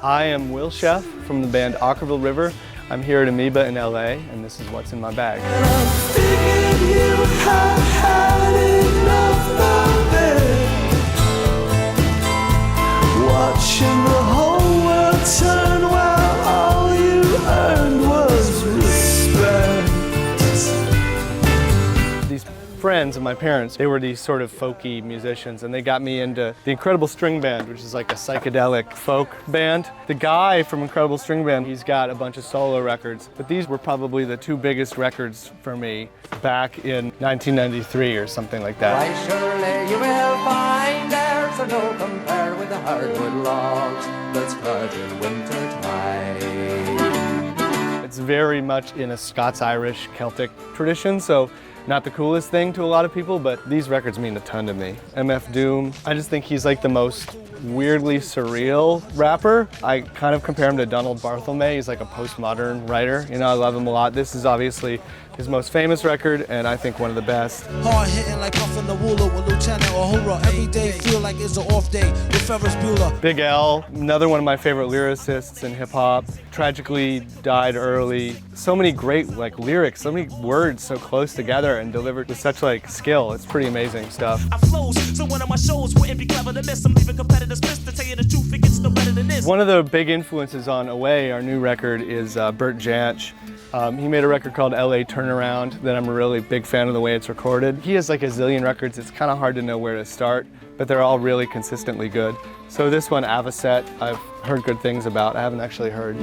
I am Will Sheff from the band Okkervil River. I'm here at Amoeba in LA, and this is what's in my bag. Watching the whole world turn while all you earned was respect. These friends of my parents, they were these sort of folky musicians, and they got me into the Incredible String Band, which is like a psychedelic folk band. The guy from Incredible String Band, he's got a bunch of solo records, but these were probably the two biggest records for me back in 1993 or something like that. Why surely you will find there's a no compare with the hardwood logs that's cut in winter tide. It's very much in a Scots-Irish Celtic tradition, so not the coolest thing to a lot of people, but these records mean a ton to me. MF Doom, I just think he's like the most weirdly surreal rapper. I kind of compare him to Donald Barthelme. He's like a postmodern writer. You know, I love him a lot. This is obviously his most famous record, and I think one of the best. Hard hitting like Puffin the Wooler with Lieutenant Uhura. Every day feel like it's an off day with Ferris Bueller. Big L, another one of my favorite lyricists in hip hop, tragically died early. So many great like lyrics, so many words so close together and delivered with such like skill. It's pretty amazing stuff. I flows, so one of my shows wouldn't be clever to miss. I'm leaving competitors pissed to tell you the truth, it gets no better than this. One of the big influences on Away, our new record, is Bert Jansch. He made a record called LA Turnaround that I'm a really big fan of the way it's recorded. He has like a zillion records. It's kind of hard to know where to start, but they're all really consistently good. So this one, Avocet, I've heard good things about. I haven't actually heard.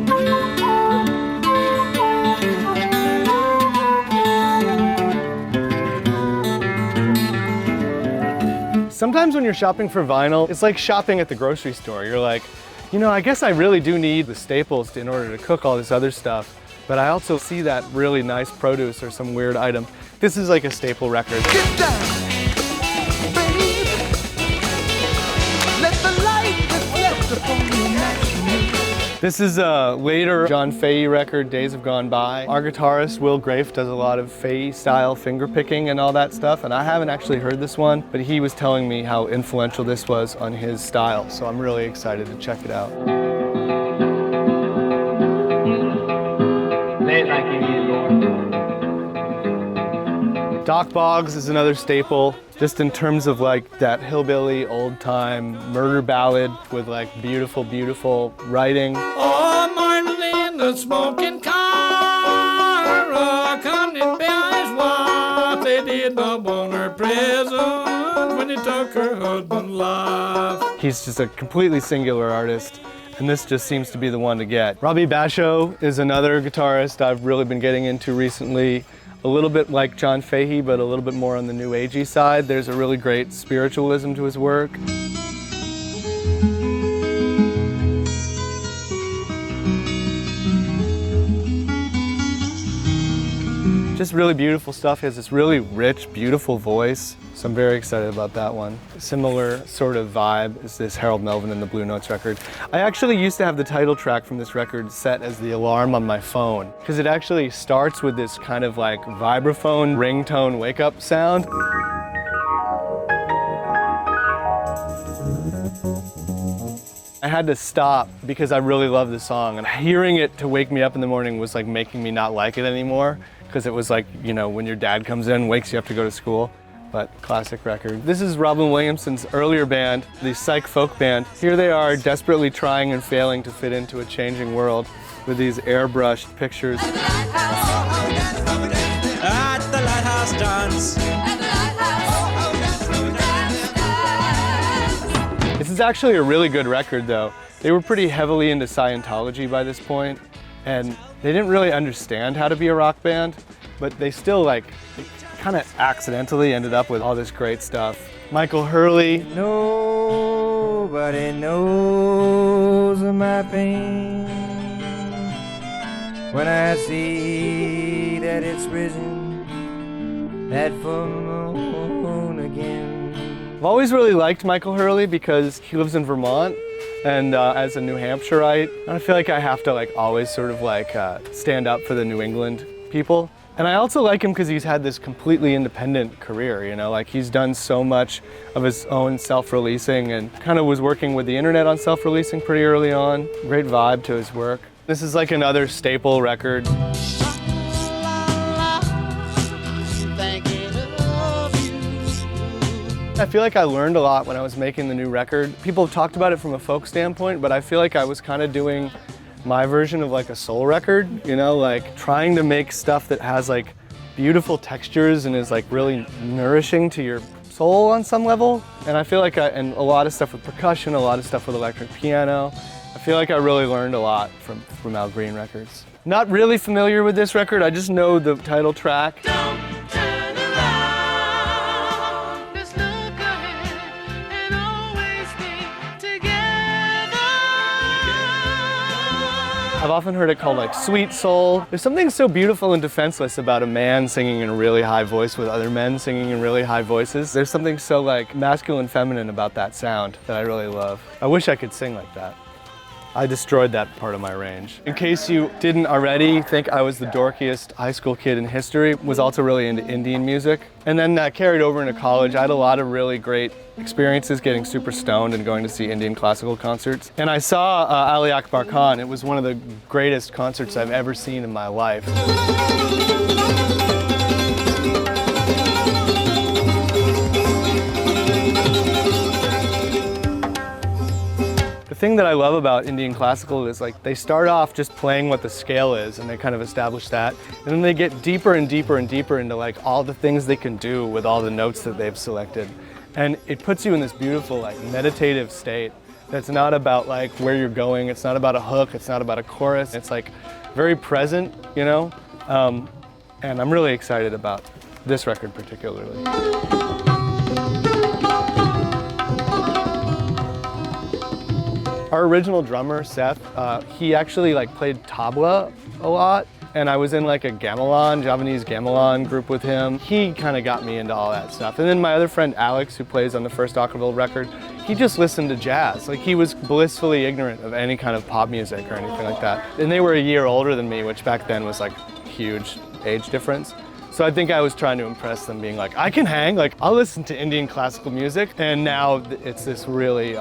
Sometimes when you're shopping for vinyl, it's like shopping at the grocery store. You're like, you know, I guess I really do need the staples in order to cook all this other stuff. But I also see that really nice produce or some weird item. This is like a staple record. Get down, baby. Let the light reflect upon your natural. This is a later John Fahey record, Days Have Gone By. Our guitarist, Will Grafe, does a lot of Fahey-style finger picking and all that stuff, and I haven't actually heard this one, but he was telling me how influential this was on his style, so I'm really excited to check it out. Doc Boggs is another staple, just in terms of like that hillbilly old-time murder ballad with like beautiful, beautiful writing. Oh, Martin in the smoking car, Connie Bell's wife, they did not want her present when they took her husband's life. He's just a completely singular artist, and this just seems to be the one to get. Robby Basho is another guitarist I've really been getting into recently. A little bit like John Fahey, but a little bit more on the new agey side. There's a really great spiritualism to his work. Just really beautiful stuff. He has this really rich, beautiful voice. So I'm very excited about that one. Similar sort of vibe is this Harold Melvin and the Blue Notes record. I actually used to have the title track from this record set as the alarm on my phone, because it actually starts with this kind of like vibraphone ringtone wake-up sound. I had to stop because I really love the song, and hearing it to wake me up in the morning was like making me not like it anymore, because it was like, you know, when your dad comes in, wakes you up to go to school. But classic record. This is Robin Williamson's earlier band, the psych folk band. Here they are desperately trying and failing to fit into a changing world with these airbrushed pictures. At the lighthouse dance. This is actually a really good record though. They were pretty heavily into Scientology by this point, and they didn't really understand how to be a rock band, but they still like kind of accidentally ended up with all this great stuff. Michael Hurley. Nobody knows my pain when I see that it's risen, that full moon again. I've always really liked Michael Hurley because he lives in Vermont, and as a New Hampshireite, I feel like I have to like always sort of like stand up for the New England people. And I also like him because he's had this completely independent career, you know, like he's done so much of his own self-releasing and kind of was working with the internet on self-releasing pretty early on. Great vibe to his work. This is like another staple record. I feel like I learned a lot when I was making the new record. People talked about it from a folk standpoint, but I feel like I was kind of doing my version of like a soul record, you know, like trying to make stuff that has like beautiful textures and is like really nourishing to your soul on some level. And I feel like and a lot of stuff with percussion, a lot of stuff with electric piano. I feel like I really learned a lot from Al Green Records. Not really familiar with this record, I just know the title track. I've often heard it called like sweet soul. There's something so beautiful and defenseless about a man singing in a really high voice with other men singing in really high voices. There's something so like masculine feminine about that sound that I really love. I wish I could sing like that. I destroyed that part of my range. In case you didn't already think I was the dorkiest high school kid in history, was also really into Indian music. And then that carried over into college. I had a lot of really great experiences getting super stoned and going to see Indian classical concerts. And I saw Ali Akbar Khan. It was one of the greatest concerts I've ever seen in my life. The thing that I love about Indian classical is like they start off just playing what the scale is and they kind of establish that, and then they get deeper and deeper and deeper into like all the things they can do with all the notes that they've selected. And it puts you in this beautiful like meditative state that's not about like where you're going, it's not about a hook, it's not about a chorus, it's like very present, you know? And I'm really excited about this record particularly. Our original drummer, Sheff, he actually like played tabla a lot, and I was in like a gamelan, Javanese gamelan group with him. He kind of got me into all that stuff. And then my other friend Alex, who plays on the first Okkervil record, he just listened to jazz. Like he was blissfully ignorant of any kind of pop music or anything like that. And they were a year older than me, which back then was like huge age difference. So I think I was trying to impress them, being like, I can hang, like I'll listen to Indian classical music. And now it's this really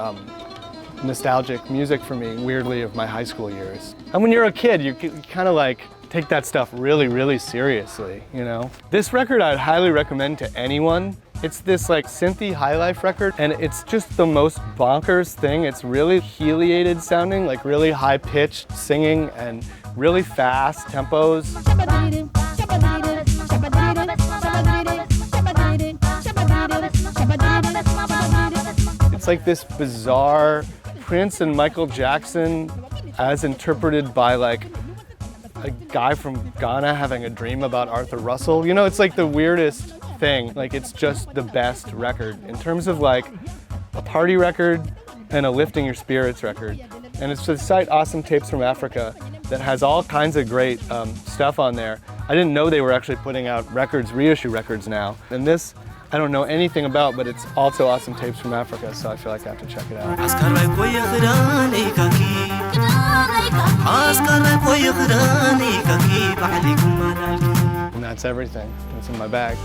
nostalgic music for me, weirdly, of my high school years. And when you're a kid, you kind of like take that stuff really, really seriously, you know? This record I'd highly recommend to anyone. It's this like synthy high life record, and it's just the most bonkers thing. It's really heliated sounding, like really high pitched singing and really fast tempos. It's like this bizarre Prince and Michael Jackson as interpreted by like a guy from Ghana having a dream about Arthur Russell. You know, it's like the weirdest thing. Like it's just the best record in terms of like a party record and a lifting your spirits record. And it's the site Awesome Tapes from Africa that has all kinds of great stuff on there. I didn't know they were actually putting out records, reissue records now. And this, I don't know anything about, but it's also Awesome Tapes from Africa, so I feel like I have to check it out. And that's everything. That's in my bag.